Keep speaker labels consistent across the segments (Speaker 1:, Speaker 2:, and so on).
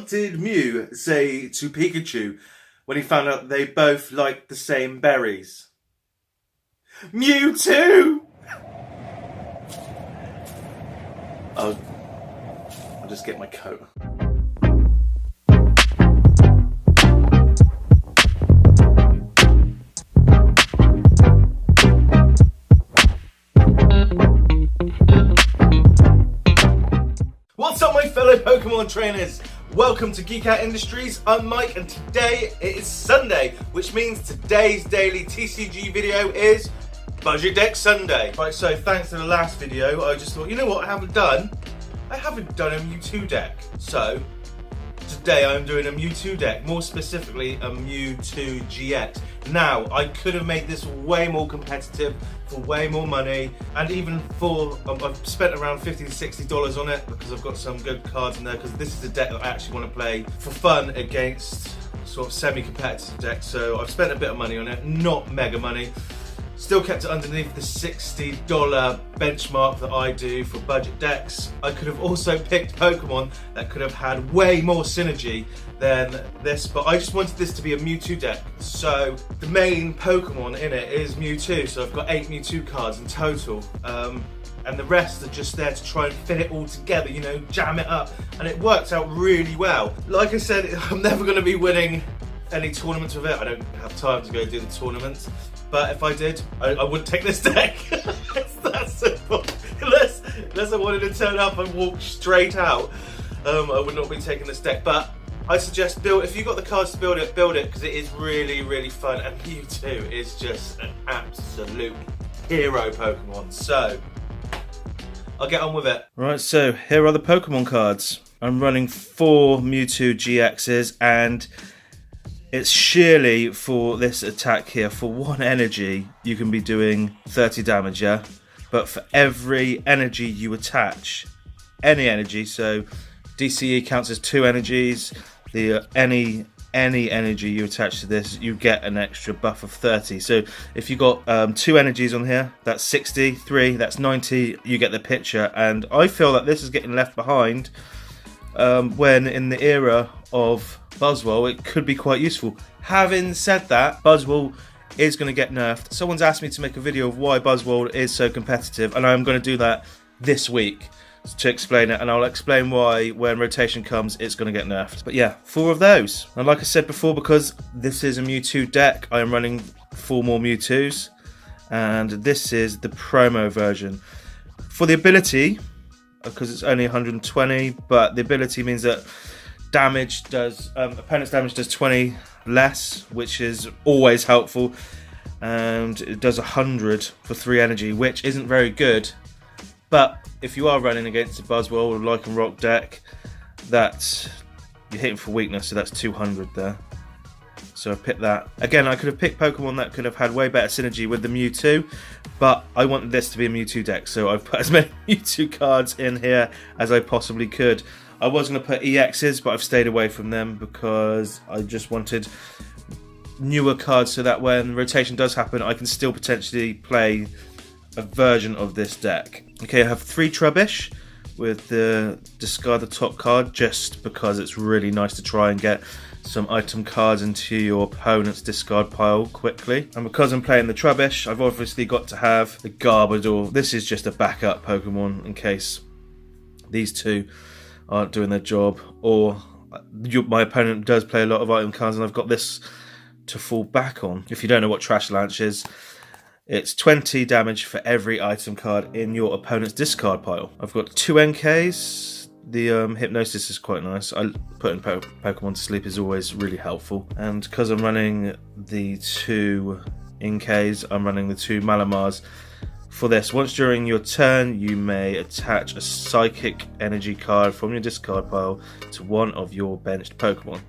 Speaker 1: What did Mew say to Pikachu when he found out they both liked the same berries? Mewtwo! I'll just get my coat. What's up, my fellow Pokemon trainers? Welcome to Geek Out Industries. I'm Mike, and today it is Sunday, which means today's daily TCG video is Budget Deck Sunday. Right, so thanks to the last video, I just thought, you know what I haven't done? I haven't done a Mewtwo deck. So today I'm doing a Mewtwo deck, more specifically a Mewtwo GX. Now, I could have made this way more competitive for way more money, and even for, I've spent around $50 to $60 on it because I've got some good cards in there, because this is a deck that I actually want to play for fun against sort of semi-competitive decks. So I've spent a bit of money on it, not mega money. Still kept it underneath the $60 benchmark that I do for budget decks. I could have also picked Pokemon that could have had way more synergy than this, but I just wanted this to be a Mewtwo deck. So the main Pokemon in it is Mewtwo, so I've got 8 Mewtwo cards in total. And the rest are just there to try and fit it all together, you know, jam it up. And it works out really well. Like I said, I'm never going to be winning any tournaments with it. I don't have time to go do the tournaments. But if I did, I would take this deck. It's that simple. Unless I wanted to turn up and walk straight out, I would not be taking this deck. But I suggest if you've got the cards to build it, because it is really, really fun. And Mewtwo is just an absolute hero Pokemon. So I'll get on with it. Right, so here are the Pokemon cards. I'm running 4 Mewtwo GXs, and it's sheerly for this attack here. For 1 energy, you can be doing 30 damage, yeah? But for every energy you attach, any energy, so DCE counts as 2 energies, any energy you attach to this, you get an extra buff of 30. So if you got 2 energies on here, that's 60, 3, that's 90, you get the picture. And I feel that this is getting left behind when in the era of Buzzwole, it could be quite useful. Having said that, Buzzwole is going to get nerfed. Someone's asked me to make a video of why Buzzwole is so competitive, and I'm going to do that this week to explain it, and I'll explain why when rotation comes it's going to get nerfed. But yeah, 4 of those. And like I said before, because this is a Mewtwo deck, I am running 4 more Mewtwo's, and this is the promo version. For the ability, because it's only 120, but the ability means that damage does opponent's damage does 20 less, which is always helpful, and it does 100 for 3 energy, which isn't very good. But if you are running against a Buzzwole or Lycan Rock deck, that's you're hitting for weakness, so that's 200 there. So I picked that. Again, I could have picked Pokemon that could have had way better synergy with the Mewtwo, but I wanted this to be a Mewtwo deck, so I've put as many Mewtwo cards in here as I possibly could. I was going to put EXs, but I've stayed away from them because I just wanted newer cards so that when rotation does happen, I can still potentially play a version of this deck. Okay, I have 3 Trubbish with the discard the top card, just because it's really nice to try and get some item cards into your opponent's discard pile quickly. And because I'm playing the Trubbish, I've obviously got to have the Garbodor. This is just a backup Pokemon in case these 2 aren't doing their job, or my opponent does play a lot of item cards and I've got this to fall back on. If you don't know what Trash Launch is, it's 20 damage for every item card in your opponent's discard pile. I've got 2 NKs. The Hypnosis is quite nice. Putting Pokemon to sleep is always really helpful. And because I'm running the 2 NKs, I'm running the 2 Malamars. For this, once during your turn, you may attach a Psychic Energy card from your discard pile to one of your benched Pokemon.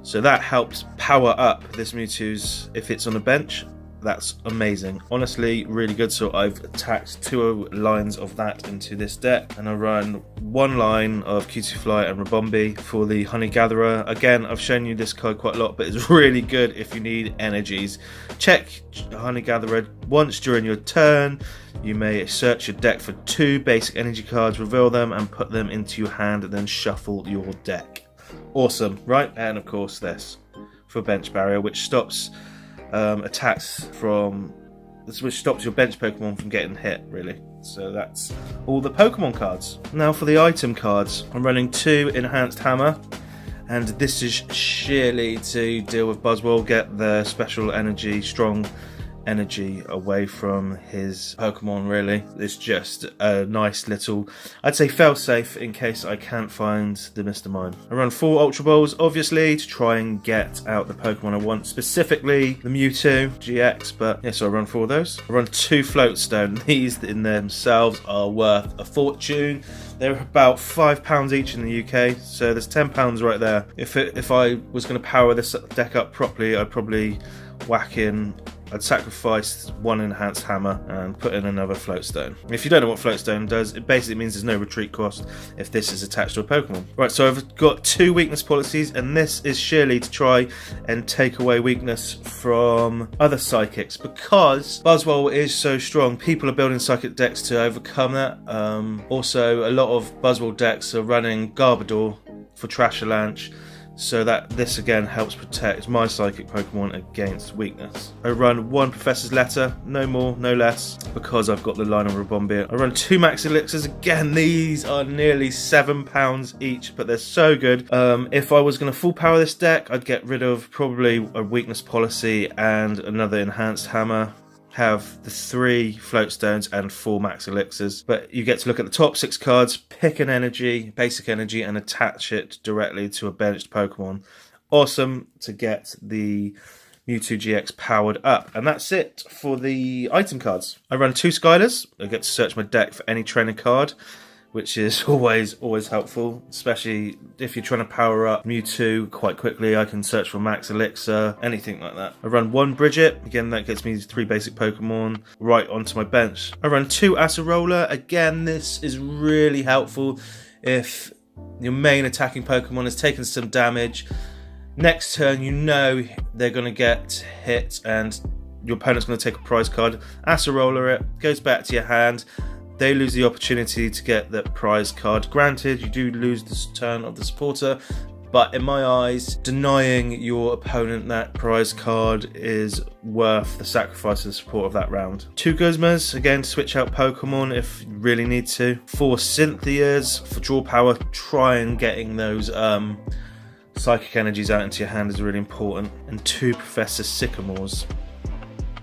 Speaker 1: So that helps power up this Mewtwo's if it's on a bench. That's amazing. Honestly, really good. So I've attached 2 lines of that into this deck, and I run 1 line of Cutiefly and Rabombi for the Honey Gatherer. Again, I've shown you this card quite a lot, but it's really good if you need energies. Check Honey Gatherer once during your turn. You may search your deck for 2 basic energy cards, reveal them, and put them into your hand, and then shuffle your deck. Awesome, right? And of course this for bench barrier, which stops attacks from, which stops your bench Pokemon from getting hit, really. So that's all the Pokemon cards. Now for the item cards, I'm running 2 Enhanced Hammer, and this is sheerly to deal with Buzzwole, get the special energy, strong energy away from his Pokemon, really. It's just a nice little, I'd say, fail-safe in case I can't find the Mr. Mime. I run 4 Ultra Balls, obviously, to try and get out the Pokemon I want, specifically the Mewtwo GX, but yeah, so I run 4 of those. I run 2 Floatstone. These in themselves are worth a fortune. They're about £5 each in the UK, so there's £10 right there. If I was going to power this deck up properly, I'd probably whack in, I'd sacrifice 1 Enhanced Hammer and put in another Floatstone. If you don't know what Floatstone does, it basically means there's no retreat cost if this is attached to a Pokemon. Right, so I've got 2 weakness policies, and this is sheerly to try and take away weakness from other Psychics, because Buzzwole is so strong. People are building Psychic decks to overcome that. Also, a lot of Buzzwole decks are running Garbodor for Trashalanche, so that this again helps protect my Psychic Pokemon against weakness. I run 1 Professor's Letter, no more, no less, because I've got the line on Rebombia. I run 2 Max Elixirs, again these are nearly £7 each, but they're so good. If I was going to full power this deck, I'd get rid of probably a weakness policy and another Enhanced Hammer, have the 3 Floatstones and 4 Max Elixirs, but you get to look at the top 6 cards, pick an energy, basic energy, and attach it directly to a benched Pokemon. Awesome to get the Mewtwo GX powered up. And that's it for the item cards. I run 2 Skylers. I get to search my deck for any trainer card, which is always helpful, especially if you're trying to power up Mewtwo quite quickly. I can search for Max Elixir, anything like that. I run 1 Bridget, again that gets me 3 basic Pokemon right onto my bench. I run 2 Acerola, again this is really helpful if your main attacking Pokemon has taken some damage. Next turn you know they're going to get hit and your opponent's going to take a prize card. Acerola it, goes back to your hand. They lose the opportunity to get that prize card. Granted, you do lose the turn of the supporter, but in my eyes, denying your opponent that prize card is worth the sacrifice of the support of that round. 2 Guzmas, again, switch out Pokemon if you really need to. 4 Cynthias for draw power. Try and getting those psychic energies out into your hand is really important. And 2 Professor Sycamores.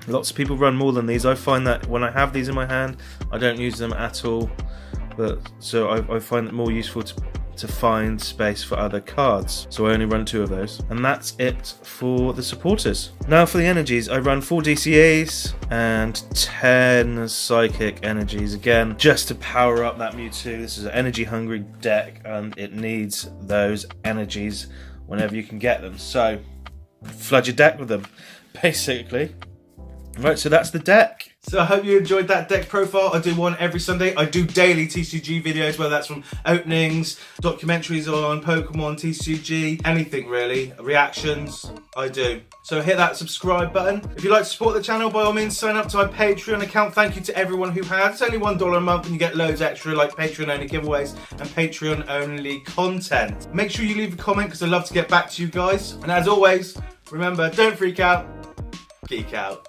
Speaker 1: Lots of people run more than these. I find that when I have these in my hand, I don't use them at all. But so I find it more useful to find space for other cards. So I only run 2 of those. And that's it for the supporters. Now for the energies, I run 4 DCAs and 10 Psychic energies. Again, just to power up that Mewtwo. This is an energy hungry deck and it needs those energies whenever you can get them. So flood your deck with them, basically. Right, so that's the deck. So I hope you enjoyed that deck profile. I do one every Sunday. I do daily TCG videos, whether that's from openings, documentaries on Pokemon, TCG, anything really, reactions, I do. So hit that subscribe button. If you'd like to support the channel, by all means, sign up to my Patreon account. Thank you to everyone who has. It's only $1 a month and you get loads extra, like Patreon-only giveaways and Patreon-only content. Make sure you leave a comment because I'd love to get back to you guys. And as always, remember, don't freak out, geek out.